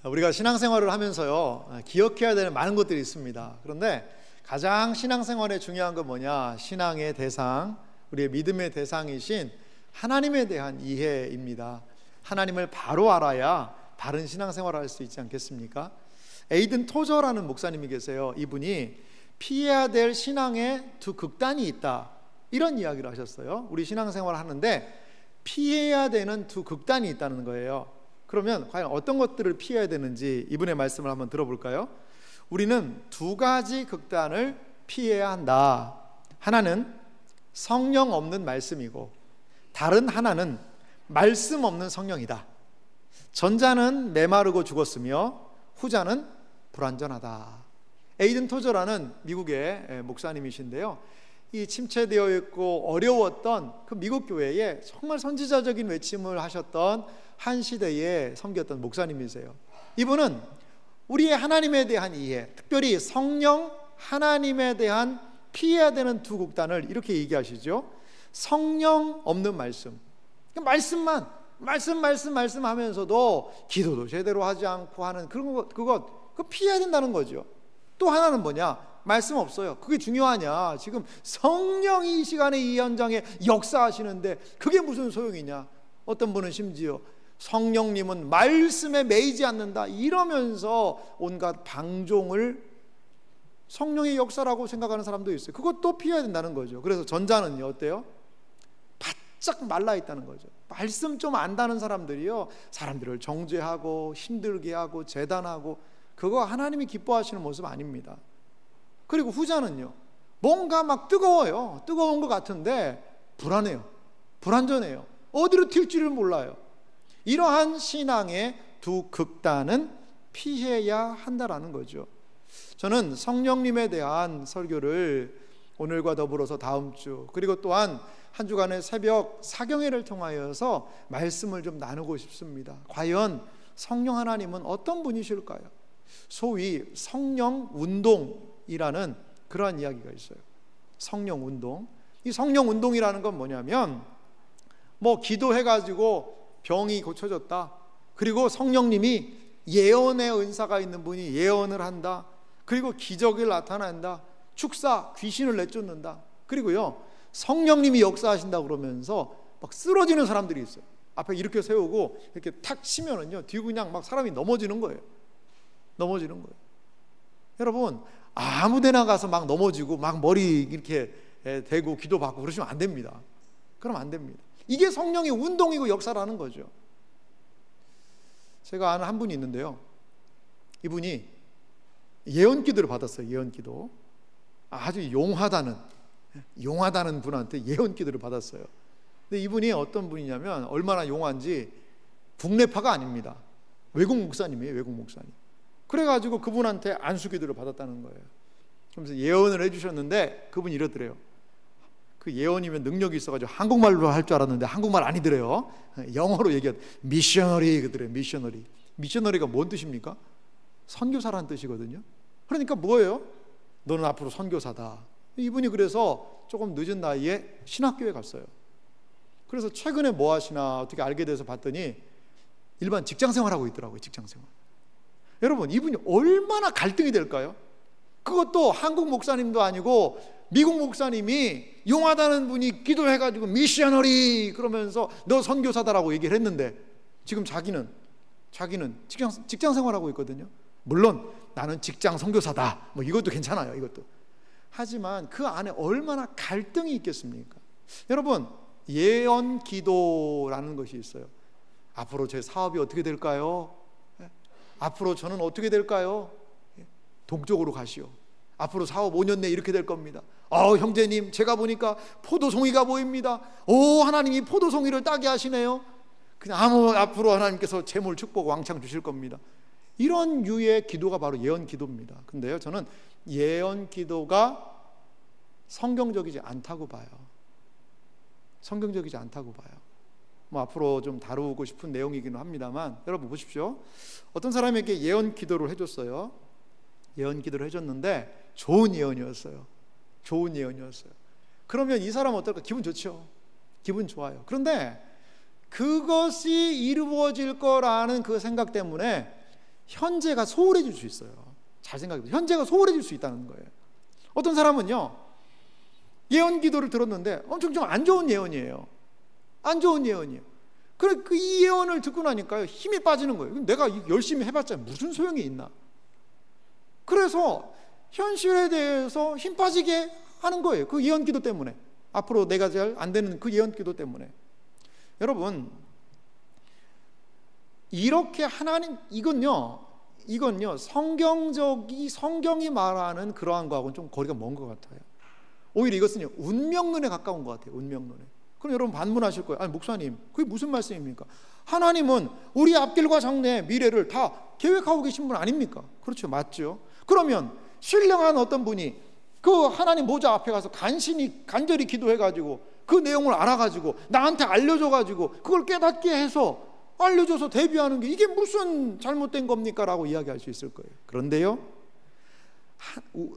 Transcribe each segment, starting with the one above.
우리가 신앙생활을 하면서요, 기억해야 되는 많은 것들이 있습니다. 그런데 가장 신앙생활에 중요한 건 뭐냐? 신앙의 대상, 우리의 믿음의 대상이신 하나님에 대한 이해입니다. 하나님을 바로 알아야 바른 신앙생활을 할 수 있지 않겠습니까? 에이든 토저라는 목사님이 계세요. 이분이 피해야 될 신앙의 두 극단이 있다, 이런 이야기를 하셨어요. 우리 신앙생활을 하는데 피해야 되는 두 극단이 있다는 거예요. 그러면 과연 어떤 것들을 피해야 되는지 이분의 말씀을 한번 들어볼까요? 우리는 두 가지 극단을 피해야 한다. 하나는 성령 없는 말씀이고 다른 하나는 말씀 없는 성령이다. 전자는 메마르고 죽었으며 후자는 불완전하다. 에이든 토저라는 미국의 목사님이신데요, 이 침체되어 있고 어려웠던 그 미국 교회에 정말 선지자적인 외침을 하셨던 한 시대에 섬겼던 목사님이세요. 이분은 우리의 하나님에 대한 이해, 특별히 성령 하나님에 대한 피해야 되는 두 극단을 이렇게 얘기하시죠. 성령 없는 말씀, 말씀만 말씀 하면서도 기도도 제대로 하지 않고 하는 그거 피해야 된다는 거죠. 또 하나는 뭐냐? 말씀 없어요. 그게 중요하냐? 지금 성령이 이 시간에 이 현장에 역사하시는데 그게 무슨 소용이냐? 어떤 분은 심지어 성령님은 말씀에 매이지 않는다 이러면서 온갖 방종을 성령의 역사라고 생각하는 사람도 있어요. 그것도 피해야 된다는 거죠. 그래서 전자는요, 어때요? 바짝 말라 있다는 거죠. 말씀 좀 안다는 사람들이요, 사람들을 정죄하고 힘들게 하고 재단하고, 그거 하나님이 기뻐하시는 모습 아닙니다. 그리고 후자는요, 뭔가 막 뜨거워요. 뜨거운 것 같은데 불안해요. 불완전해요. 어디로 튈지를 몰라요. 이러한 신앙의 두 극단은 피해야 한다라는 거죠. 저는 성령님에 대한 설교를 오늘과 더불어서 다음 주, 그리고 또한 한 주간의 새벽 사경회를 통하여서 말씀을 좀 나누고 싶습니다. 과연 성령 하나님은 어떤 분이실까요? 소위 성령 운동이라는 그러한 이야기가 있어요. 성령 운동. 이 성령 운동이라는 건 뭐냐면, 기도해가지고 병이 고쳐졌다, 그리고 성령님이 예언의 은사가 있는 분이 예언을 한다, 그리고 기적을 나타낸다, 축사, 귀신을 내쫓는다, 그리고요 성령님이 역사하신다 그러면서 막 쓰러지는 사람들이 있어요. 앞에 이렇게 세우고 이렇게 탁 치면은요, 뒤로 그냥 막 사람이 넘어지는 거예요. 넘어지는 거예요. 여러분, 아무 데나 가서 막 넘어지고 막 머리 이렇게 대고 기도받고 그러시면 안 됩니다. 그럼 안 됩니다. 이게 성령의 운동이고 역사라는 거죠. 제가 아는 한 분이 있는데요, 이분이 예언기도를 받았어요. 예언기도. 아주 용하다는 분한테 예언기도를 받았어요. 근데 이분이 어떤 분이냐면, 얼마나 용한지 국내파가 아닙니다. 외국 목사님이에요. 외국 목사님. 그래가지고 그분한테 안수기도를 받았다는 거예요. 그러면서 예언을 해주셨는데 그분이 이러더래요. 그 예언이면 능력이 있어가지고 한국말로 할 줄 알았는데 한국말 아니더래요. 영어로 얘기한 미셔너리 그더래요. 미셔너리. 미셔너리가 뭔 뜻입니까? 선교사라는 뜻이거든요. 그러니까 뭐예요? 너는 앞으로 선교사다. 이분이 그래서 조금 늦은 나이에 신학교에 갔어요. 그래서 최근에 뭐 하시나 어떻게 알게 돼서 봤더니 일반 직장생활하고 있더라고요. 직장생활. 여러분, 이분이 얼마나 갈등이 될까요? 그것도 한국 목사님도 아니고 미국 목사님이 용하다는 분이 기도해가지고 미셔너리 그러면서 너 선교사다라고 얘기를 했는데, 지금 자기는 직장 생활하고 있거든요. 물론 나는 직장 선교사다, 이것도 괜찮아요. 이것도. 하지만 그 안에 얼마나 갈등이 있겠습니까? 여러분, 예언 기도라는 것이 있어요. 앞으로 제 사업이 어떻게 될까요? 앞으로 저는 어떻게 될까요? 동쪽으로 가시오. 앞으로 4, 5년 내에 이렇게 될 겁니다. 형제님, 제가 보니까 포도송이가 보입니다. 하나님이 포도송이를 따게 하시네요. 그냥 앞으로 하나님께서 재물 축복 왕창 주실 겁니다. 이런 류의 기도가 바로 예언 기도입니다. 근데요, 저는 예언 기도가 성경적이지 않다고 봐요. 성경적이지 않다고 봐요. 앞으로 좀 다루고 싶은 내용이기는 합니다만, 여러분 보십시오. 어떤 사람에게 예언 기도를 해줬어요. 예언 기도를 해줬는데 좋은 예언이었어요. 좋은 예언이었어요. 그러면 이 사람은 어떨까? 기분 좋죠. 기분 좋아요. 그런데 그것이 이루어질 거라는 그 생각 때문에 현재가 소홀해질 수 있어요. 잘 생각해보세요. 현재가 소홀해질 수 있다는 거예요. 어떤 사람은요, 예언 기도를 들었는데 엄청 좀 안 좋은 예언이에요. 안 좋은 예언이에요. 그래, 이 예언을 듣고 나니까요, 힘이 빠지는 거예요. 내가 열심히 해봤자 무슨 소용이 있나. 그래서 현실에 대해서 힘 빠지게 하는 거예요. 그 예언 기도 때문에. 앞으로 내가 잘 안 되는 그 예언 기도 때문에. 여러분, 이렇게 하나님, 이건요 성경이 말하는 그러한 거하고는 좀 거리가 먼 것 같아요. 오히려 이것은요, 운명론에 가까운 것 같아요. 운명론에. 그럼 여러분 반문하실 거예요. 아니, 목사님, 그게 무슨 말씀입니까? 하나님은 우리 앞길과 장래, 미래를 다 계획하고 계신 분 아닙니까? 그렇죠, 맞죠? 그러면 신령한 어떤 분이 그 하나님 모자 앞에 가서 간절히 기도해가지고 그 내용을 알아가지고 나한테 알려줘가지고 그걸 깨닫게 해서 알려줘서 대비하는 게 이게 무슨 잘못된 겁니까? 라고 이야기할 수 있을 거예요. 그런데요,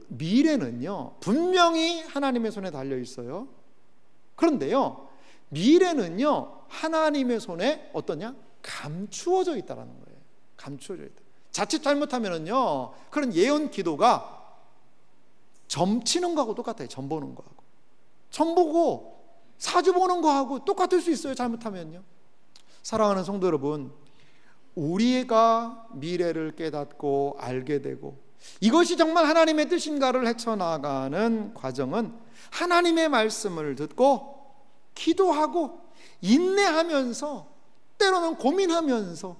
미래는요 분명히 하나님의 손에 달려 있어요. 그런데요, 미래는요 하나님의 손에 어떠냐? 감추어져 있다는 거예요. 감추어져 있다. 자칫 잘못하면은요, 그런 예언 기도가 점 치는 거하고 똑같아요. 점 보는 거하고. 점 보고 사주 보는 거하고 똑같을 수 있어요. 잘못하면요. 사랑하는 성도 여러분, 우리가 미래를 깨닫고 알게 되고 이것이 정말 하나님의 뜻인가를 헤쳐나가는 과정은 하나님의 말씀을 듣고 기도하고 인내하면서 때로는 고민하면서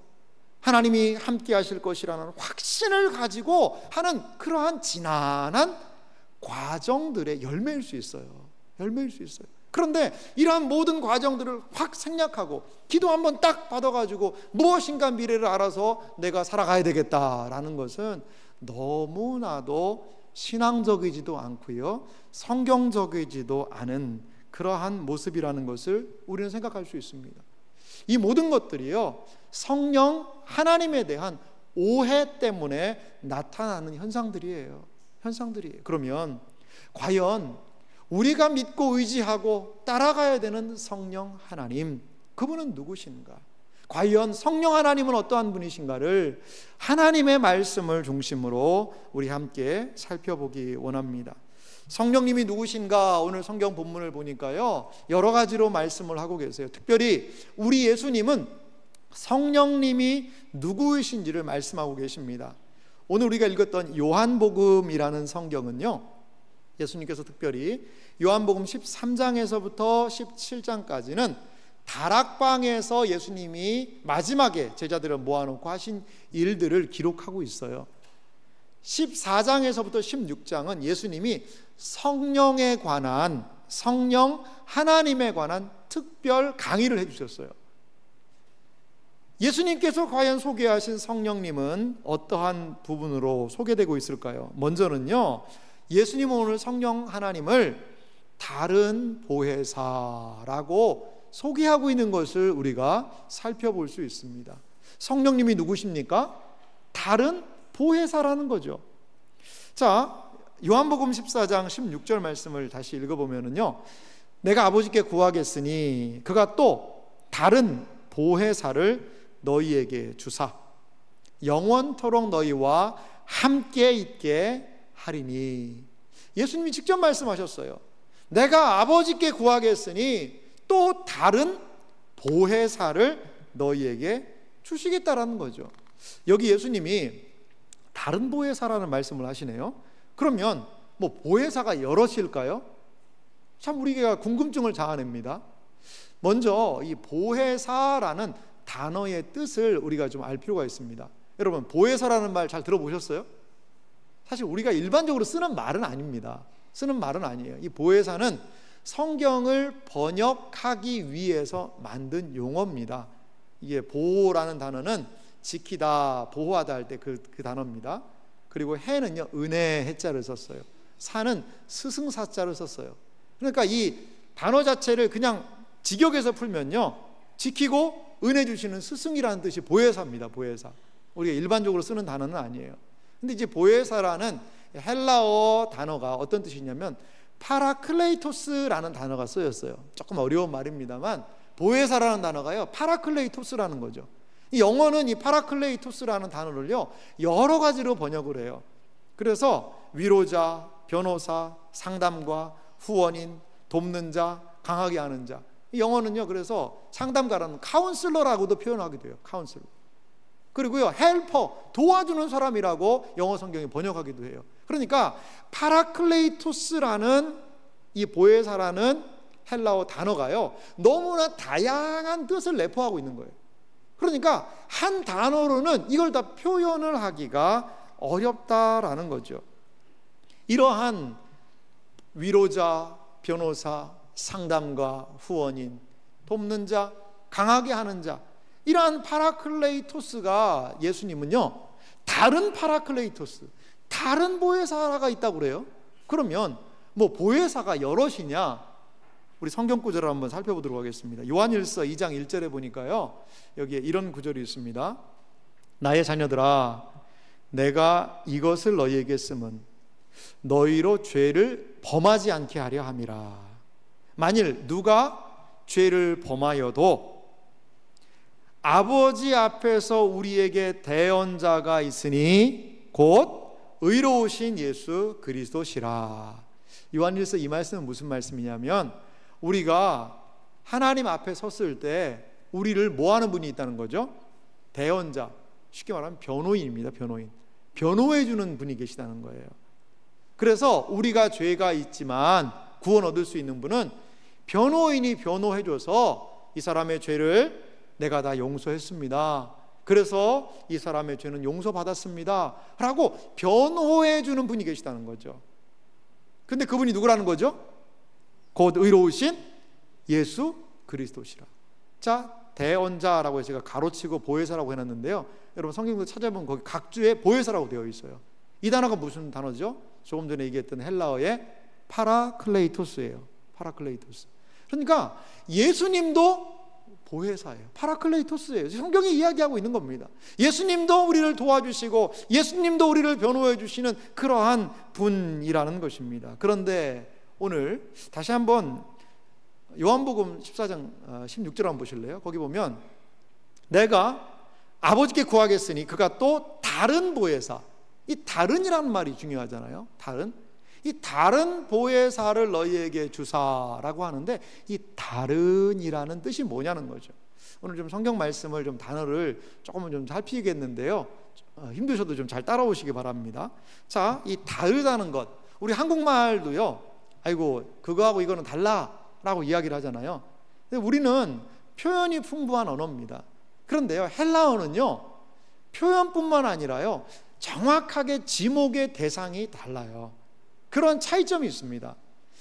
하나님이 함께 하실 것이라는 확신을 가지고 하는 그러한 지난한 과정들의 열매일 수 있어요. 열매일 수 있어요. 그런데 이러한 모든 과정들을 확 생략하고 기도 한번 딱 받아가지고 무엇인가 미래를 알아서 내가 살아가야 되겠다라는 것은 너무나도 신앙적이지도 않고요, 성경적이지도 않은 그러한 모습이라는 것을 우리는 생각할 수 있습니다. 이 모든 것들이요, 성령 하나님에 대한 오해 때문에 나타나는 현상들이에요. 그러면 과연 우리가 믿고 의지하고 따라가야 되는 성령 하나님, 그분은 누구신가? 과연 성령 하나님은 어떠한 분이신가를 하나님의 말씀을 중심으로 우리 함께 살펴보기 원합니다. 성령님이 누구신가? 오늘 성경 본문을 보니까요, 여러 가지로 말씀을 하고 계세요. 특별히 우리 예수님은 성령님이 누구이신지를 말씀하고 계십니다. 오늘 우리가 읽었던 요한복음이라는 성경은요, 예수님께서 특별히 요한복음 13장에서부터 17장까지는 다락방에서 예수님이 마지막에 제자들을 모아놓고 하신 일들을 기록하고 있어요. 14장에서부터 16장은 예수님이 성령에 관한, 성령 하나님에 관한 특별 강의를 해주셨어요. 예수님께서 과연 소개하신 성령님은 어떠한 부분으로 소개되고 있을까요? 먼저는요, 예수님은 오늘 성령 하나님을 다른 보혜사라고 소개하고 있는 것을 우리가 살펴볼 수 있습니다. 성령님이 누구십니까? 다른 보혜사라는 거죠. 자, 요한복음 14장 16절 말씀을 다시 읽어보면요, 내가 아버지께 구하겠으니 그가 또 다른 보혜사를 너희에게 주사 영원토록 너희와 함께 있게 하리니. 예수님이 직접 말씀하셨어요. 내가 아버지께 구하겠으니 또 다른 보혜사를 너희에게 주시겠다라는 거죠. 여기 예수님이 다른 보혜사라는 말씀을 하시네요. 그러면 뭐 보혜사가 여럿일까요? 참 우리가 궁금증을 자아냅니다. 먼저 이 보혜사라는 단어의 뜻을 우리가 좀 알 필요가 있습니다. 여러분, 보혜사라는 말 잘 들어보셨어요? 사실 우리가 일반적으로 쓰는 말은 아닙니다. 쓰는 말은 아니에요. 이 보혜사는 성경을 번역하기 위해서 만든 용어입니다. 이게 보호라는 단어는 지키다, 보호하다 할 때 그 단어입니다. 그리고 해는요, 은혜 해자를 썼어요. 사는 스승사자를 썼어요. 그러니까 이 단어 자체를 그냥 직역해서 풀면요, 지키고 은혜 주시는 스승이라는 뜻이 보혜사입니다. 보혜사. 우리가 일반적으로 쓰는 단어는 아니에요. 근데 이제 보혜사라는 헬라어 단어가 어떤 뜻이냐면 파라클레이토스라는 단어가 쓰였어요. 조금 어려운 말입니다만 보혜사라는 단어가요, 파라클레이토스라는 거죠. 이 영어는 이 파라클레이토스라는 단어를요 여러 가지로 번역을 해요. 그래서 위로자, 변호사, 상담가, 후원인, 돕는 자, 강하게 하는 자. 이 영어는요 그래서 상담가라는 카운슬러라고도 표현하기도 해요. 카운슬러. 그리고요 헬퍼, 도와주는 사람이라고 영어 성경이 번역하기도 해요. 그러니까 파라클레이토스라는 이 보혜사라는 헬라어 단어가요 너무나 다양한 뜻을 내포하고 있는 거예요. 그러니까 한 단어로는 이걸 다 표현을 하기가 어렵다라는 거죠. 이러한 위로자, 변호사, 상담가, 후원인, 돕는 자, 강하게 하는 자, 이러한 파라클레이토스가 예수님은요 다른 파라클레이토스, 다른 보혜사가 있다고 그래요. 그러면 뭐 보혜사가 여럿이냐? 우리 성경 구절을 한번 살펴보도록 하겠습니다. 요한일서 2장 1절에 보니까요 여기에 이런 구절이 있습니다. 나의 자녀들아, 내가 이것을 너희에게 쓰면 너희로 죄를 범하지 않게 하려 함이라. 만일 누가 죄를 범하여도 아버지 앞에서 우리에게 대언자가 있으니 곧 의로우신 예수 그리스도시라. 요한일서 이 말씀은 무슨 말씀이냐면 우리가 하나님 앞에 섰을 때 우리를 뭐 하는 분이 있다는 거죠? 대언자, 쉽게 말하면 변호인입니다. 변호인. 변호해 주는 분이 계시다는 거예요. 그래서 우리가 죄가 있지만 구원 얻을 수 있는 분은 변호인이 변호해 줘서 이 사람의 죄를 내가 다 용서했습니다. 그래서 이 사람의 죄는 용서받았습니다 라고 변호해 주는 분이 계시다는 거죠. 근데 그분이 누구라는 거죠? 곧 의로우신 예수 그리스도시라. 자, 대언자라고 해서 제가 가로치고 보혜사라고 해놨는데요, 여러분 성경도 찾아보면 거기 각주에 보혜사라고 되어 있어요. 이 단어가 무슨 단어죠? 조금 전에 얘기했던 헬라어의 파라클레이토스예요. 파라클레이토스. 그러니까 예수님도 보혜사예요. 파라클레이토스예요. 성경이 이야기하고 있는 겁니다. 예수님도 우리를 도와주시고 예수님도 우리를 변호해 주시는 그러한 분이라는 것입니다. 그런데 오늘 다시 한번 요한복음 14장 16절 한번 보실래요? 거기 보면 내가 아버지께 구하겠으니 그가 또 다른 보혜사, 이 다른이라는 말이 중요하잖아요. 다른, 이 다른 보혜사를 너희에게 주사라고 하는데 이 다른이라는 뜻이 뭐냐는 거죠. 오늘 좀 성경 말씀을 좀 단어를 조금은 좀 살피겠는데요, 힘드셔도 좀 잘 따라오시기 바랍니다. 자, 이 다르다는 것, 우리 한국말도요 아이고 그거하고 이거는 달라라고 이야기를 하잖아요. 근데 우리는 표현이 풍부한 언어입니다. 그런데요 헬라어는요 표현뿐만 아니라요 정확하게 지목의 대상이 달라요. 그런 차이점이 있습니다.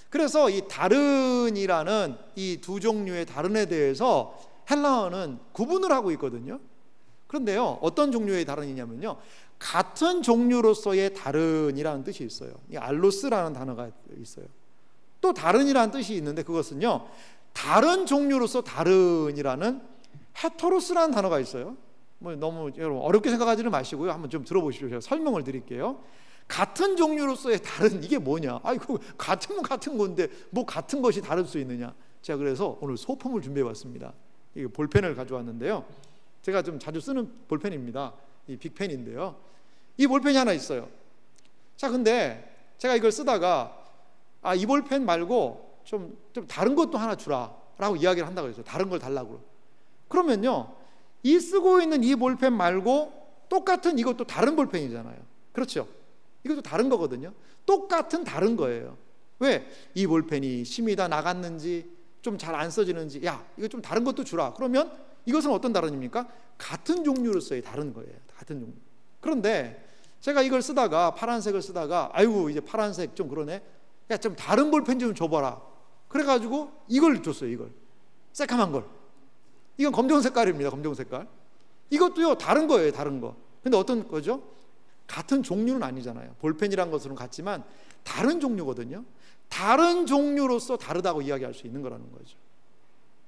그래서 이 다른이라는 이 두 종류의 다른에 대해서 헬라어는 구분을 하고 있거든요. 그런데요 어떤 종류의 다른이냐면요, 같은 종류로서의 다른이라는 뜻이 있어요. 이 알로스라는 단어가 있어요. 또 다른이라는 뜻이 있는데 그것은요 다른 종류로서 다른이라는 헤테로스라는 단어가 있어요. 뭐 너무 여러분 어렵게 생각하지는 마시고요, 한번 좀 들어보시죠. 제가 설명을 드릴게요. 같은 종류로서의 다른, 이게 뭐냐? 아이고 같은 건 같은 건데 뭐 같은 것이 다를 수 있느냐? 제가 그래서 오늘 소품을 준비해 왔습니다. 이 볼펜을 가져왔는데요, 제가 좀 자주 쓰는 볼펜입니다. 이 빅펜인데요, 이 볼펜이 하나 있어요. 자, 근데 제가 이걸 쓰다가 이 볼펜 말고 좀 다른 것도 하나 주라 라고 이야기를 한다고 했어요. 다른 걸 달라고. 그러면요 이 쓰고 있는 이 볼펜 말고 똑같은 이것도 다른 볼펜이잖아요. 그렇죠? 이것도 다른 거거든요. 똑같은 다른 거예요. 왜? 이 볼펜이 심이 다 나갔는지 좀 잘 안 써지는지, 야 이거 좀 다른 것도 주라. 그러면 이것은 어떤 다른입니까? 같은 종류로서의 다른 거예요. 같은 종류. 그런데 제가 이걸 쓰다가 파란색을 쓰다가 아이고 이제 파란색 좀 그러네, 야 좀 다른 볼펜 좀 줘봐라. 그래가지고 이걸 줬어요. 이걸 새카만 걸. 이건 검정 색깔입니다. 검정 색깔. 이것도요 다른 거예요. 다른 거. 근데 어떤 거죠? 같은 종류는 아니잖아요. 볼펜이란 것은 같지만 다른 종류거든요. 다른 종류로서 다르다고 이야기할 수 있는 거라는 거죠.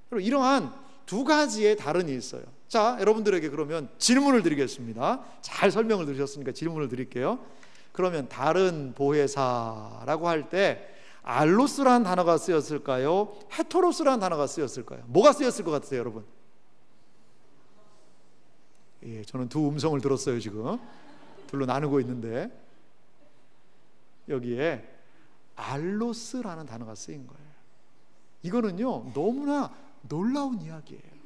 그리고 이러한 두 가지의 다른이 있어요. 자, 여러분들에게 그러면 질문을 드리겠습니다. 잘 설명을 들으셨으니까 질문을 드릴게요. 그러면 다른 보혜사라고 할 때 알로스라는 단어가 쓰였을까요? 헤테로스라는 단어가 쓰였을까요? 뭐가 쓰였을 것 같으세요, 여러분? 예, 저는 두 음성을 들었어요. 지금 둘로 나누고 있는데 여기에 알로스라는 단어가 쓰인 거예요. 이거는요 너무나 놀라운 이야기예요.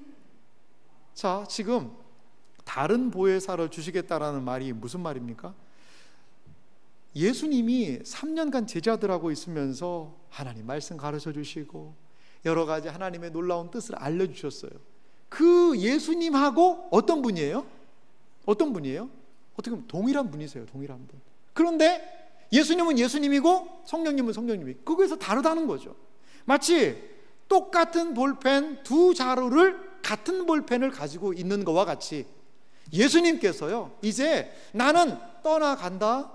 자, 지금 다른 보혜사를 주시겠다라는 말이 무슨 말입니까? 예수님이 3년간 제자들하고 있으면서 하나님 말씀 가르쳐 주시고 여러 가지 하나님의 놀라운 뜻을 알려주셨어요. 그 예수님하고 어떤 분이에요? 어떤 분이에요? 어떻게 보면 동일한 분이세요. 동일한 분. 그런데 예수님은 예수님이고 성령님은 성령님이고 거기서 다르다는 거죠. 마치 똑같은 볼펜 두 자루를 같은 볼펜을 가지고 있는 것과 같이 예수님께서요 이제 나는 떠나간다.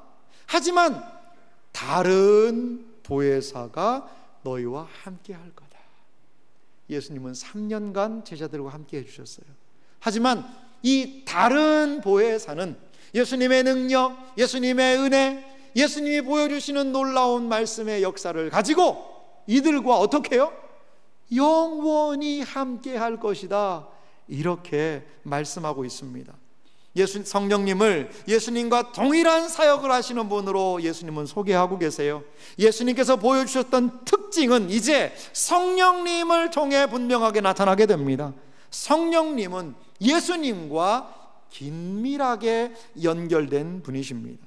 하지만 다른 보혜사가 너희와 함께 할 거다. 예수님은 3년간 제자들과 함께 해주셨어요. 하지만 이 다른 보혜사는 예수님의 능력, 예수님의 은혜, 예수님이 보여주시는 놀라운 말씀의 역사를 가지고 이들과 어떻게 해요? 영원히 함께 할 것이다. 이렇게 말씀하고 있습니다. 성령님을 예수님과 동일한 사역을 하시는 분으로 예수님은 소개하고 계세요. 예수님께서 보여주셨던 특징은 이제 성령님을 통해 분명하게 나타나게 됩니다. 성령님은 예수님과 긴밀하게 연결된 분이십니다.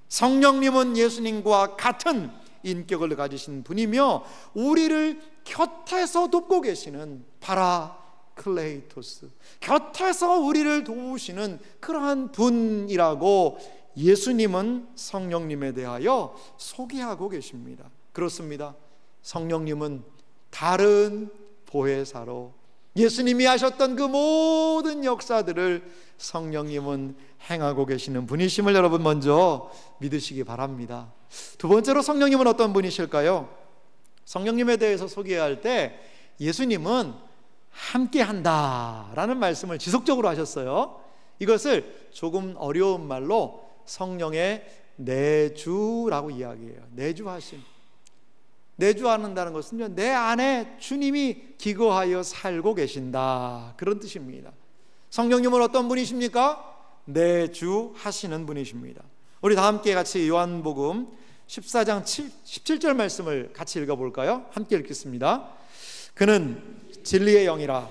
성령님은 예수님과 같은 인격을 가지신 분이며 우리를 곁에서 돕고 계시는 파라클레이토스, 곁에서 우리를 도우시는 그러한 분이라고 예수님은 성령님에 대하여 소개하고 계십니다. 그렇습니다. 성령님은 다른 보혜사로 예수님이 하셨던 그 모든 역사들을 성령님은 행하고 계시는 분이심을 여러분 먼저 믿으시기 바랍니다. 두 번째로 성령님은 어떤 분이실까요? 성령님에 대해서 소개할 때 예수님은 함께한다라는 말씀을 지속적으로 하셨어요. 이것을 조금 어려운 말로 성령의 내주라고 이야기해요. 내주하심. 내주한다는 것은요, 내 안에 주님이 기거하여 살고 계신다, 그런 뜻입니다. 성령님은 어떤 분이십니까? 내주하시는 분이십니다. 우리 다 함께 같이 요한복음 14장 17절 말씀을 같이 읽어볼까요? 함께 읽겠습니다. 그는 진리의 영이라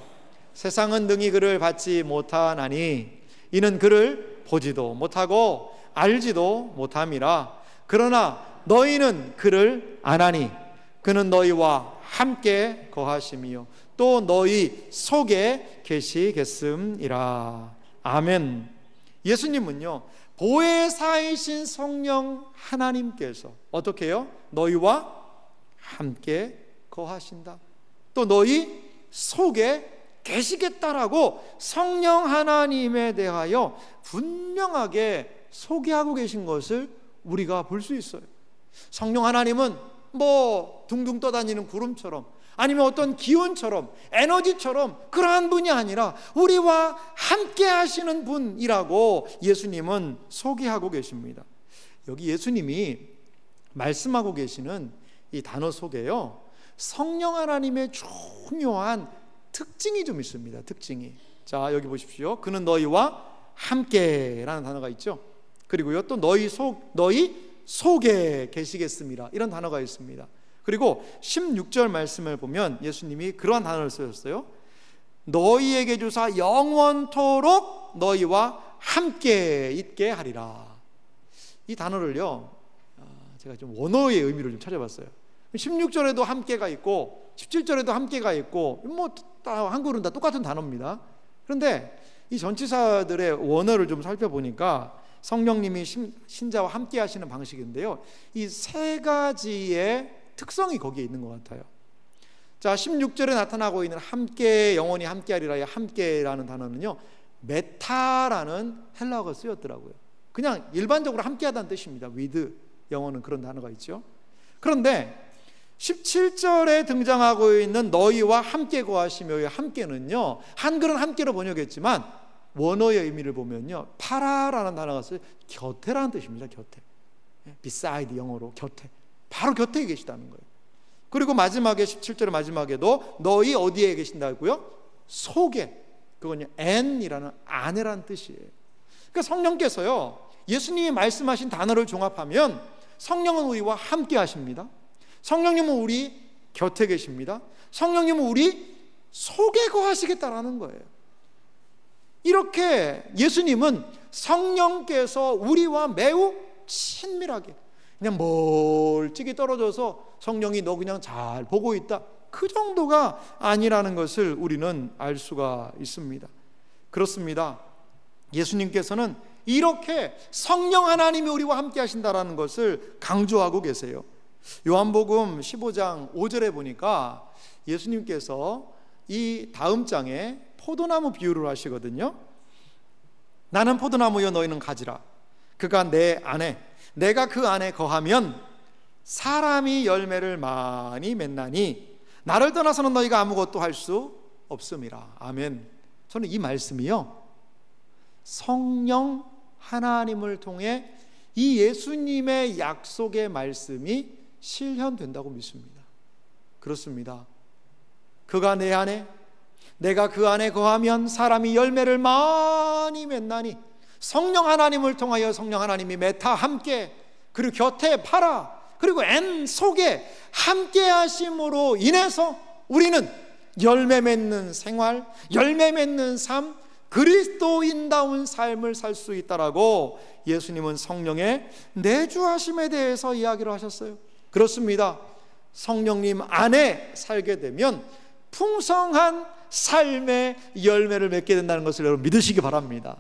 세상은 능히 그를 받지 못하나니 이는 그를 보지도 못하고 알지도 못함이라. 그러나 너희는 그를 아나니 그는 너희와 함께 거하심이요 또 너희 속에 계시겠음이라. 아멘. 예수님은요 보혜사이신 성령 하나님께서 어떻게 해요? 너희와 함께 거하신다. 또 너희 속에 계시겠다라고 성령 하나님에 대하여 분명하게 소개하고 계신 것을 우리가 볼 수 있어요. 성령 하나님은 뭐 둥둥 떠다니는 구름처럼 아니면 어떤 기운처럼 에너지처럼 그러한 분이 아니라 우리와 함께 하시는 분이라고 예수님은 소개하고 계십니다. 여기 예수님이 말씀하고 계시는 이 단어 속에요 성령 하나님의 중요한 특징이 좀 있습니다. 특징이. 자, 여기 보십시오. 그는 너희와 함께라는 단어가 있죠. 그리고요 또 너희 속에 계시겠습니다, 이런 단어가 있습니다. 그리고 16절 말씀을 보면 예수님이 그러한 단어를 쓰셨어요. 너희에게 주사 영원토록 너희와 함께 있게 하리라. 이 단어를요 제가 좀 원어의 의미를 좀 찾아봤어요. 16절에도 함께가 있고 17절에도 함께가 있고 뭐 한글은 다 똑같은 단어입니다. 그런데 이 전치사들의 원어를 좀 살펴보니까 성령님이 신자와 함께 하시는 방식인데요 이 세 가지의 특성이 거기에 있는 것 같아요. 자, 16절에 나타나고 있는 함께, 영원히 함께하리라의 함께라는 단어는요 메타라는 헬라어가 쓰였더라고요. 그냥 일반적으로 함께하다는 뜻입니다. with, 영어는 그런 단어가 있죠. 그런데 17절에 등장하고 있는 너희와 함께 거하시며의 함께는요 한글은 함께로 번역했지만 원어의 의미를 보면요 파라라는 단어가 써요. 곁에라는 뜻입니다. 곁에. beside, 영어로 곁에, 바로 곁에 계시다는 거예요. 그리고 마지막에 17절의 마지막에도 너희 어디에 계신다고요? 속에. 그건 N이라는 아내라는 뜻이에요. 그러니까 성령께서요, 예수님이 말씀하신 단어를 종합하면 성령은 우리와 함께 하십니다. 성령님은 우리 곁에 계십니다. 성령님은 우리 속에 거하시겠다라는 거예요. 이렇게 예수님은 성령께서 우리와 매우 친밀하게, 그냥 멀찍이 떨어져서 성령이 너 그냥 잘 보고 있다, 그 정도가 아니라는 것을 우리는 알 수가 있습니다. 그렇습니다. 예수님께서는 이렇게 성령 하나님이 우리와 함께 하신다라는 것을 강조하고 계세요. 요한복음 15장 5절에 보니까 예수님께서 이 다음 장에 포도나무 비유를 하시거든요. 나는 포도나무여 너희는 가지라. 그가 내 안에, 내가 그 안에 거하면 사람이 열매를 많이 맺나니 나를 떠나서는 너희가 아무것도 할 수 없음이라. 아멘. 저는 이 말씀이요, 성령 하나님을 통해 이 예수님의 약속의 말씀이 실현된다고 믿습니다. 그렇습니다. 그가 내 안에, 내가 그 안에 거하면 사람이 열매를 많이 맺나니, 성령 하나님을 통하여 성령 하나님이 메타 함께, 그리고 곁에 파라, 그리고 N 속에 함께 하심으로 인해서 우리는 열매 맺는 생활, 열매 맺는 삶, 그리스도인다운 삶을 살 수 있다라고 예수님은 성령의 내주하심에 대해서 이야기를 하셨어요. 그렇습니다. 성령님 안에 살게 되면 풍성한 삶의 열매를 맺게 된다는 것을 여러분 믿으시기 바랍니다.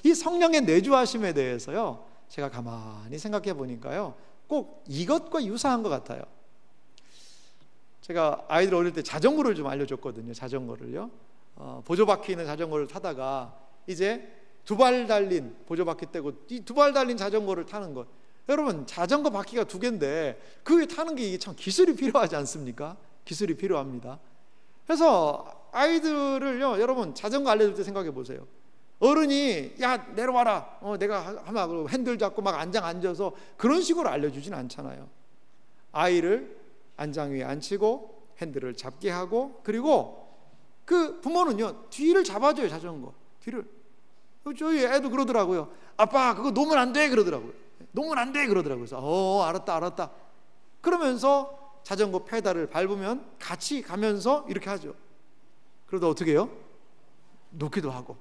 이 성령의 내주하심에 대해서요, 제가 가만히 생각해 보니까요, 꼭 이것과 유사한 것 같아요. 제가 아이들 어릴 때 자전거를 좀 알려줬거든요. 자전거를요, 보조바퀴 있는 자전거를 타다가 이제 두 발 달린 보조바퀴 떼고 이 두 발 달린 자전거를 타는 것. 여러분, 자전거 바퀴가 두 개인데 그게 타는 게 이게 참 기술이 필요하지 않습니까? 기술이 필요합니다. 그래서 아이들을요, 여러분 자전거 알려줄 때 생각해 보세요. 어른이 야 내려와라, 내가 하면 핸들 잡고 막 앉아서 그런 식으로 알려주진 않잖아요. 아이를 안장 위에 앉히고 핸들을 잡게 하고, 그리고 그 부모는요 뒤를 잡아줘요. 자전거 뒤를. 저희 애도 그러더라고요. 아빠 그거 놓으면 안 돼 그러더라고요. 놓으면 안 돼 그러더라고요. 그래서 알았다 그러면서 자전거 페달을 밟으면 같이 가면서 이렇게 하죠. 그러다 어떻게 해요? 놓기도 하고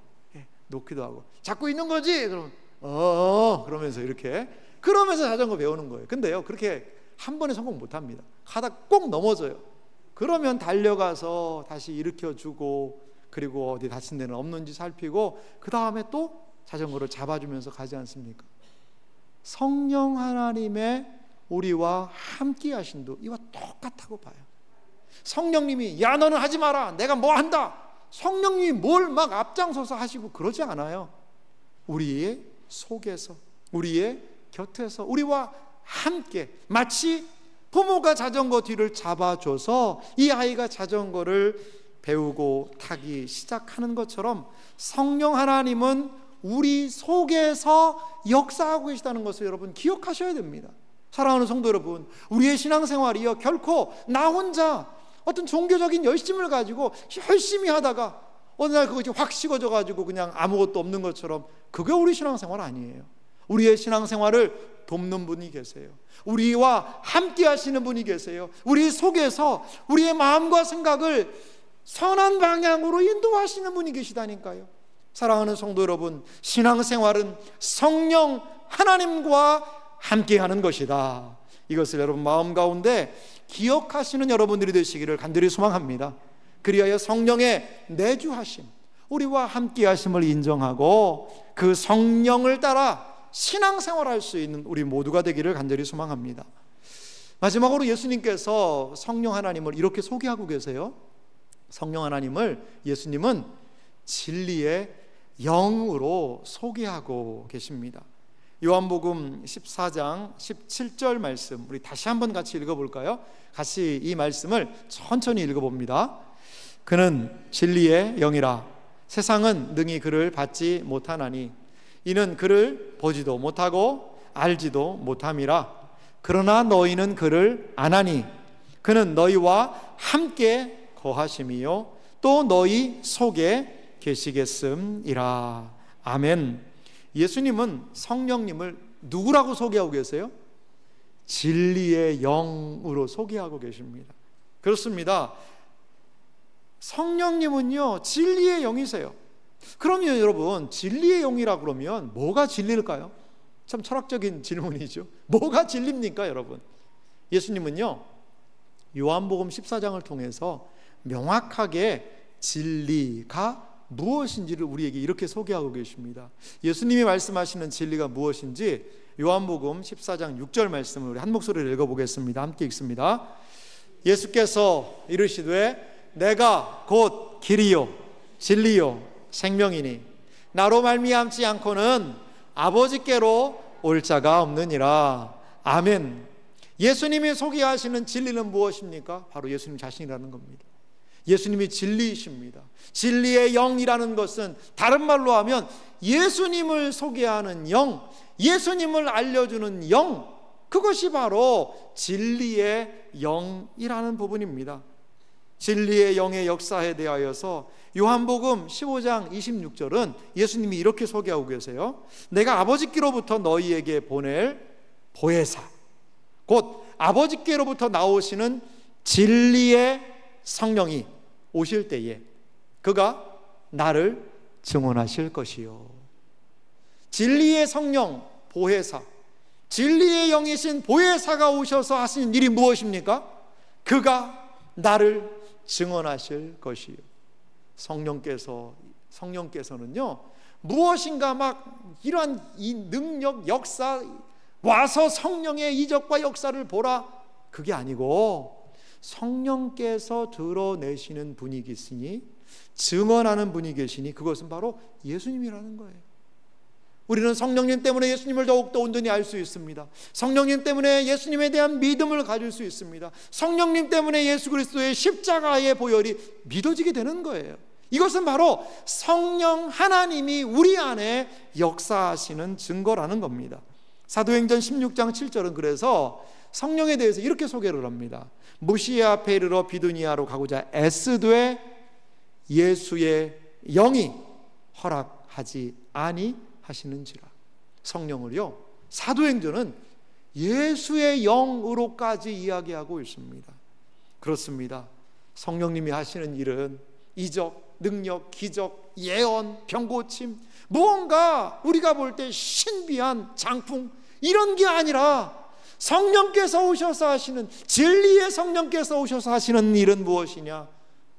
잡고 있는 거지? 그러면 그러면서 이렇게, 그러면서 자전거 배우는 거예요. 근데요, 그렇게 한 번에 성공 못 합니다. 가다 꼭 넘어져요. 그러면 달려가서 다시 일으켜주고, 그리고 어디 다친 데는 없는지 살피고, 그 다음에 또 자전거를 잡아주면서 가지 않습니까? 성령 하나님의 우리와 함께 하신도 이와 똑같다고 봐요. 성령님이 야 너는 하지 마라, 내가 뭐 한다, 성령님이 뭘 막 앞장서서 하시고 그러지 않아요. 우리의 속에서, 우리의 곁에서 우리와 함께, 마치 부모가 자전거 뒤를 잡아줘서 이 아이가 자전거를 배우고 타기 시작하는 것처럼 성령 하나님은 우리 속에서 역사하고 계시다는 것을 여러분 기억하셔야 됩니다. 사랑하는 성도 여러분, 우리의 신앙생활이요 결코 나 혼자 어떤 종교적인 열심을 가지고 열심히 하다가 어느 날 그것이 확 식어져 가지고 그냥 아무것도 없는 것처럼, 그게 우리 신앙생활 아니에요. 우리의 신앙생활을 돕는 분이 계세요. 우리와 함께 하시는 분이 계세요. 우리 속에서 우리의 마음과 생각을 선한 방향으로 인도하시는 분이 계시다니까요. 사랑하는 성도 여러분, 신앙생활은 성령 하나님과 함께하는 것이다. 이것을 여러분 마음 가운데 기억하시는 여러분들이 되시기를 간절히 소망합니다. 그리하여 성령의 내주하심, 우리와 함께하심을 인정하고 그 성령을 따라 신앙생활할 수 있는 우리 모두가 되기를 간절히 소망합니다. 마지막으로 예수님께서 성령 하나님을 이렇게 소개하고 계세요. 성령 하나님을 예수님은 진리의 영으로 소개하고 계십니다. 요한복음 14장 17절 말씀, 우리 다시 한번 같이 읽어볼까요? 같이 이 말씀을 천천히 읽어봅니다. 그는 진리의 영이라. 세상은 능히 그를 받지 못하나니 이는 그를 보지도 못하고 알지도 못함이라. 그러나 너희는 그를 아나니 그는 너희와 함께 거하심이요 또 너희 속에 계시겠음이라. 아멘. 예수님은 성령님을 누구라고 소개하고 계세요? 진리의 영으로 소개하고 계십니다. 그렇습니다. 성령님은요, 진리의 영이세요. 그러면 여러분, 진리의 영이라 그러면 뭐가 진리일까요? 참 철학적인 질문이죠. 뭐가 진리입니까, 여러분? 예수님은요, 요한복음 14장을 통해서 명확하게 진리가 무엇인지를 우리에게 이렇게 소개하고 계십니다. 예수님이 말씀하시는 진리가 무엇인지 요한복음 14장 6절 말씀을 우리 한 목소리로 읽어보겠습니다. 함께 읽습니다. 예수께서 이르시되 내가 곧 길이요 진리요 생명이니 나로 말미암지 않고는 아버지께로 올 자가 없느니라. 아멘. 예수님이 소개하시는 진리는 무엇입니까? 바로 예수님 자신이라는 겁니다. 예수님이 진리이십니다. 진리의 영이라는 것은 다른 말로 하면 예수님을 소개하는 영, 예수님을 알려주는 영, 그것이 바로 진리의 영이라는 부분입니다. 진리의 영의 역사에 대하여서 요한복음 15장 26절은 예수님이 이렇게 소개하고 계세요. 내가 아버지께로부터 너희에게 보낼 보혜사, 곧 아버지께로부터 나오시는 진리의 성령이 오실 때에 그가 나를 증언하실 것이요. 진리의 성령, 보혜사, 진리의 영이신 보혜사가 오셔서 하시는 일이 무엇입니까? 그가 나를 증언하실 것이요. 성령께서는요, 무엇인가 막 이러한 이 능력, 역사, 와서 성령의 이적과 역사를 보라, 그게 아니고 성령께서 드러내시는 분이 계시니, 증언하는 분이 계시니 그것은 바로 예수님이라는 거예요. 우리는 성령님 때문에 예수님을 더욱더 온전히 알 수 있습니다. 성령님 때문에 예수님에 대한 믿음을 가질 수 있습니다. 성령님 때문에 예수 그리스도의 십자가의 보혈이 믿어지게 되는 거예요. 이것은 바로 성령 하나님이 우리 안에 역사하시는 증거라는 겁니다. 사도행전 16장 7절은 그래서 성령에 대해서 이렇게 소개를 합니다. 무시아 앞에 이르러 비두니아로 가고자 애쓰되 예수의 영이 허락하지 아니하시는지라. 성령을요, 사도행전은 예수의 영으로까지 이야기하고 있습니다. 그렇습니다. 성령님이 하시는 일은 이적, 능력, 기적, 예언, 병고침, 무언가 우리가 볼 때 신비한 장풍, 이런 게 아니라 성령께서 오셔서 하시는, 진리의 성령께서 오셔서 하시는 일은 무엇이냐?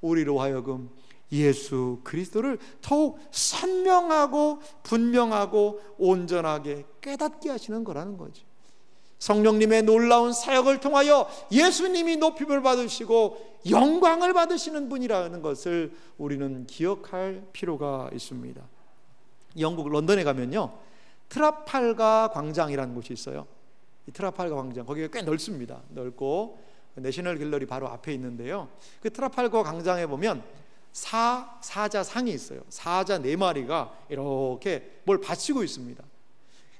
우리로 하여금 예수 그리스도를 더욱 선명하고 분명하고 온전하게 깨닫게 하시는 거라는 거죠. 성령님의 놀라운 사역을 통하여 예수님이 높임을 받으시고 영광을 받으시는 분이라는 것을 우리는 기억할 필요가 있습니다. 영국 런던에 가면요, 트라팔가 광장이라는 곳이 있어요. 이 트라팔가 광장, 거기가 꽤 넓습니다. 넓고 내셔널 갤러리 바로 앞에 있는데요, 그 트라팔가 광장에 보면 사자 상이 있어요. 사자 4마리가 이렇게 뭘 받치고 있습니다.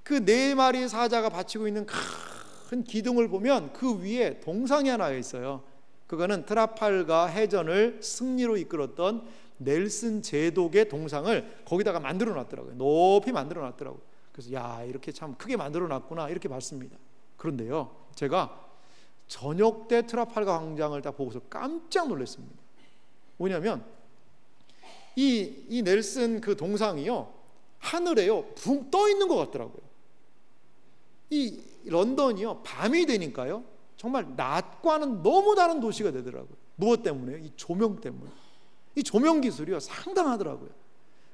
그 4마리 사자가 받치고 있는 큰 기둥을 보면 그 위에 동상이 하나 있어요. 그거는 트라팔가 해전을 승리로 이끌었던 넬슨 제독의 동상을 거기다가 만들어 놨더라고요. 높이 만들어 놨더라고요. 그래서 야, 이렇게 참 크게 만들어 놨구나, 이렇게 봤습니다. 그런데요, 제가 저녁 때 트라팔가 광장을 딱 보고서 깜짝 놀랐습니다. 뭐냐면 이 넬슨 그 동상이요, 하늘에요 붕 떠 있는 것 같더라고요. 이 런던이요, 밤이 되니까요 정말 낮과는 너무 다른 도시가 되더라고요. 무엇 때문에요? 이 조명 때문에. 이 조명 기술이요 상당하더라고요.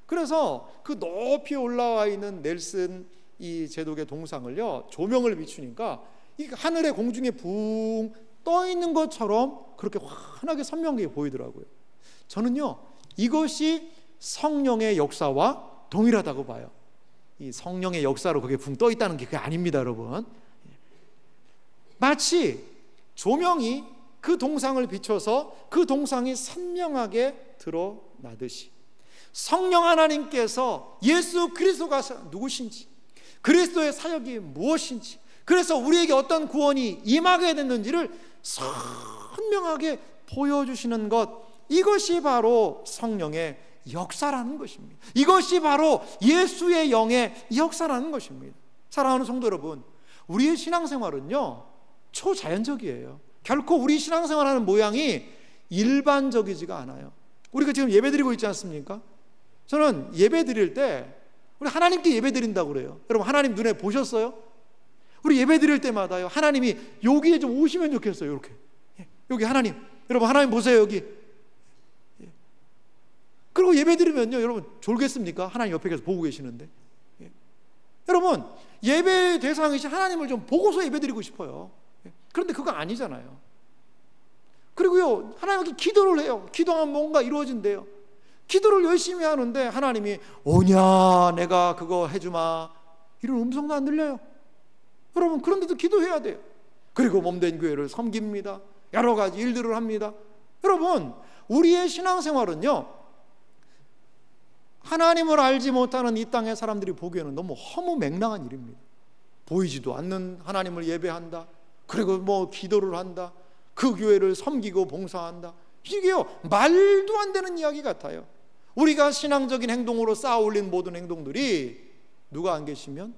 그래서 그 높이 올라와 있는 넬슨 이 제독의 동상을요, 조명을 비추니까 이 하늘의 공중에 붕 떠 있는 것처럼 그렇게 환하게 선명하게 보이더라고요. 저는요, 이것이 성령의 역사와 동일하다고 봐요. 이 성령의 역사로 그게 붕 떠 있다는 게 그게 아닙니다, 여러분. 마치 조명이 그 동상을 비춰서 그 동상이 선명하게 드러나듯이 성령 하나님께서 예수 그리스도가 누구신지, 그리스도의 사역이 무엇인지, 그래서 우리에게 어떤 구원이 임하게 됐는지를 선명하게 보여주시는 것, 이것이 바로 성령의 역사라는 것입니다. 이것이 바로 예수의 영의 역사라는 것입니다. 사랑하는 성도 여러분, 우리의 신앙생활은요 초자연적이에요. 결코 우리 신앙생활하는 모양이 일반적이지가 않아요. 우리가 지금 예배드리고 있지 않습니까? 저는 예배드릴 때 우리 하나님께 예배드린다고 그래요. 여러분, 하나님 눈에 보셨어요? 우리 예배드릴 때마다요, 하나님이 여기에 좀 오시면 좋겠어요. 이렇게 여기 하나님, 여러분 하나님 보세요. 여기. 그리고 예배드리면요, 여러분 졸겠습니까? 하나님 옆에 계속 보고 계시는데. 여러분, 예배 대상이신 하나님을 좀 보고서 예배드리고 싶어요. 그런데 그거 아니잖아요. 그리고요, 하나님께 기도를 해요. 기도하면 뭔가 이루어진대요. 기도를 열심히 하는데 하나님이 오냐 내가 그거 해주마 이런 음성도 안 들려요. 여러분, 그런데도 기도해야 돼요. 그리고 몸된 교회를 섬깁니다. 여러 가지 일들을 합니다. 여러분, 우리의 신앙생활은요, 하나님을 알지 못하는 이 땅의 사람들이 보기에는 너무 허무맹랑한 일입니다. 보이지도 않는 하나님을 예배한다, 그리고 뭐 기도를 한다, 그 교회를 섬기고 봉사한다, 이게요 말도 안 되는 이야기 같아요. 우리가 신앙적인 행동으로 쌓아 올린 모든 행동들이 누가 안 계시면,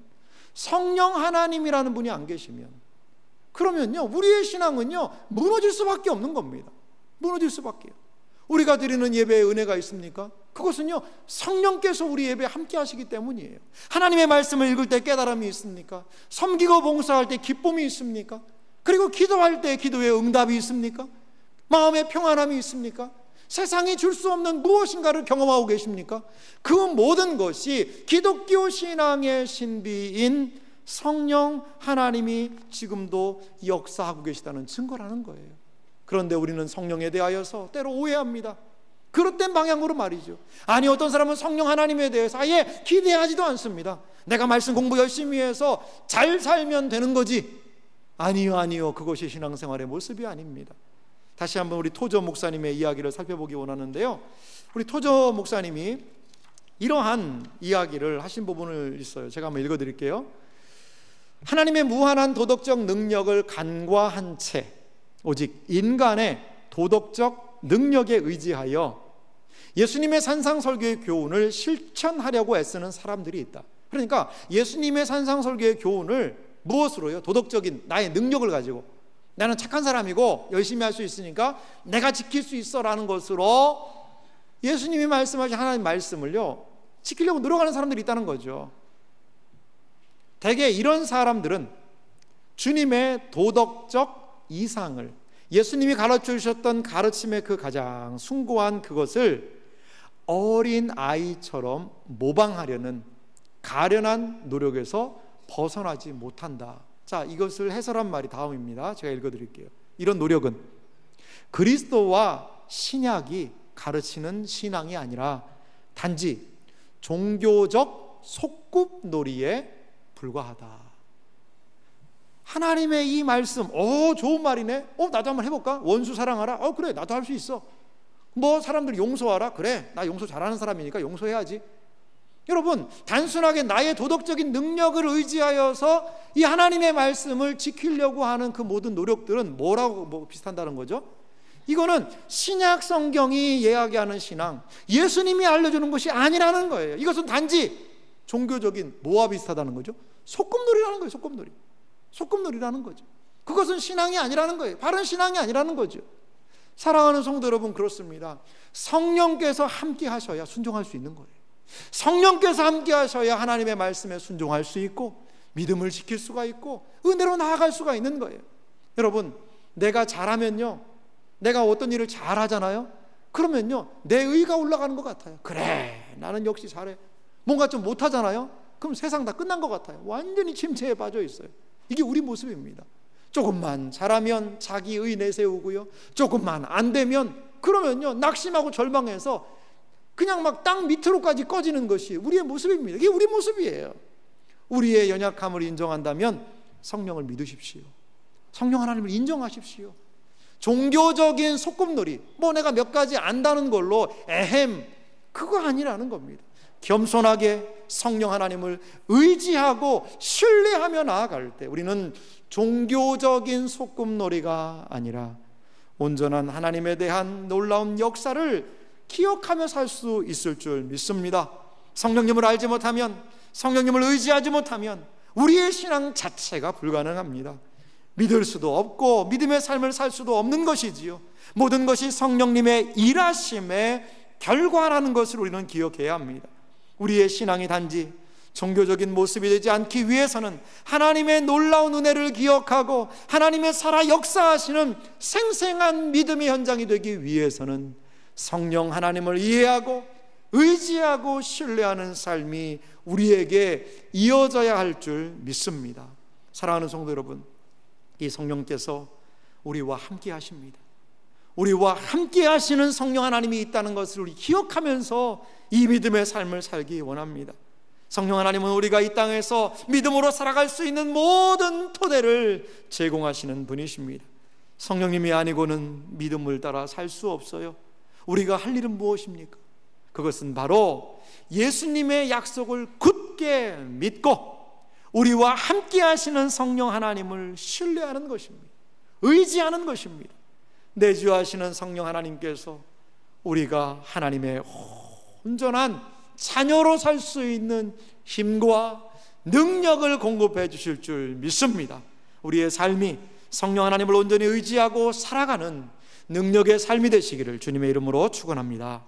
성령 하나님이라는 분이 안 계시면, 그러면요 우리의 신앙은요 무너질 수밖에 없는 겁니다. 무너질 수밖에요. 우리가 드리는 예배에 은혜가 있습니까? 그것은요 성령께서 우리 예배에 함께 하시기 때문이에요. 하나님의 말씀을 읽을 때 깨달음이 있습니까? 섬기고 봉사할 때 기쁨이 있습니까? 그리고 기도할 때 기도에 응답이 있습니까? 마음의 평안함이 있습니까? 세상이 줄 수 없는 무엇인가를 경험하고 계십니까? 그 모든 것이 기독교 신앙의 신비인 성령 하나님이 지금도 역사하고 계시다는 증거라는 거예요. 그런데 우리는 성령에 대하여서 때로 오해합니다. 그릇된 방향으로 말이죠. 아니, 어떤 사람은 성령 하나님에 대해서 아예 기대하지도 않습니다. 내가 말씀 공부 열심히 해서 잘 살면 되는 거지. 아니요, 그것이 신앙생활의 모습이 아닙니다. 다시 한번 우리 토저 목사님의 이야기를 살펴보기 원하는데요, 우리 토저 목사님이 이러한 이야기를 하신 부분을 있어요. 제가 한번 읽어드릴게요. 하나님의 무한한 도덕적 능력을 간과한 채 오직 인간의 도덕적 능력에 의지하여 예수님의 산상설교의 교훈을 실천하려고 애쓰는 사람들이 있다. 그러니까 예수님의 산상설교의 교훈을 무엇으로요? 도덕적인 나의 능력을 가지고, 나는 착한 사람이고 열심히 할 수 있으니까 내가 지킬 수 있어 라는 것으로 예수님이 말씀하신 하나님 말씀을요 지키려고 노력하는 사람들이 있다는 거죠. 대개 이런 사람들은 주님의 도덕적 이상을, 예수님이 가르쳐 주셨던 가르침의 그 가장 숭고한 그것을 어린 아이처럼 모방하려는 가련한 노력에서 벗어나지 못한다. 자, 이것을 해설한 말이 다음입니다. 제가 읽어드릴게요. 이런 노력은 그리스도와 신약이 가르치는 신앙이 아니라 단지 종교적 속꿉놀이에 불과하다. 하나님의 이 말씀, 좋은 말이네. 나도 한번 해볼까? 원수 사랑하라. 그래, 나도 할 수 있어. 뭐 사람들 용서하라. 그래, 나 용서 잘하는 사람이니까 용서해야지. 여러분, 단순하게 나의 도덕적인 능력을 의지하여서 이 하나님의 말씀을 지키려고 하는 그 모든 노력들은 뭐라고 비슷한다는 거죠? 이거는 신약 성경이 이야기하는 신앙, 예수님이 알려주는 것이 아니라는 거예요. 이것은 단지 종교적인 뭐와 비슷하다는 거죠? 속꿉놀이라는 거예요. 속꿉놀이라는 거죠. 그것은 신앙이 아니라는 거예요. 바른 신앙이 아니라는 거죠. 사랑하는 성도 여러분, 그렇습니다. 성령께서 함께 하셔야 순종할 수 있는 거예요. 성령께서 함께 하셔야 하나님의 말씀에 순종할 수 있고 믿음을 지킬 수가 있고 은혜로 나아갈 수가 있는 거예요. 여러분, 내가 잘하면요, 내가 어떤 일을 잘하잖아요. 그러면요 내 의가 올라가는 것 같아요. 그래, 나는 역시 잘해. 뭔가 좀 못하잖아요. 그럼 세상 다 끝난 것 같아요. 완전히 침체에 빠져 있어요. 이게 우리 모습입니다. 조금만 잘하면 자기의 내세우고요, 조금만 안 되면 그러면요 낙심하고 절망해서 그냥 막 땅 밑으로까지 꺼지는 것이 우리의 모습입니다. 이게 우리 모습이에요. 우리의 연약함을 인정한다면 성령을 믿으십시오. 성령 하나님을 인정하십시오. 종교적인 속꿉놀이, 뭐 내가 몇 가지 안다는 걸로 그거 아니라는 겁니다. 겸손하게 성령 하나님을 의지하고 신뢰하며 나아갈 때 우리는 종교적인 속꿉놀이가 아니라 온전한 하나님에 대한 놀라운 역사를 기억하며 살 수 있을 줄 믿습니다. 성령님을 알지 못하면, 성령님을 의지하지 못하면 우리의 신앙 자체가 불가능합니다. 믿을 수도 없고 믿음의 삶을 살 수도 없는 것이지요. 모든 것이 성령님의 일하심의 결과라는 것을 우리는 기억해야 합니다. 우리의 신앙이 단지 종교적인 모습이 되지 않기 위해서는 하나님의 놀라운 은혜를 기억하고 하나님의 살아 역사하시는 생생한 믿음의 현장이 되기 위해서는 성령 하나님을 이해하고 의지하고 신뢰하는 삶이 우리에게 이어져야 할 줄 믿습니다. 사랑하는 성도 여러분, 이 성령께서 우리와 함께 하십니다. 우리와 함께 하시는 성령 하나님이 있다는 것을 우리 기억하면서 이 믿음의 삶을 살기 원합니다. 성령 하나님은 우리가 이 땅에서 믿음으로 살아갈 수 있는 모든 토대를 제공하시는 분이십니다. 성령님이 아니고는 믿음을 따라 살 수 없어요. 우리가 할 일은 무엇입니까? 그것은 바로 예수님의 약속을 굳게 믿고 우리와 함께 하시는 성령 하나님을 신뢰하는 것입니다. 의지하는 것입니다. 내주하시는 성령 하나님께서 우리가 하나님의 온전한 자녀로 살 수 있는 힘과 능력을 공급해 주실 줄 믿습니다. 우리의 삶이 성령 하나님을 온전히 의지하고 살아가는 능력의 삶이 되시기를 주님의 이름으로 축원합니다.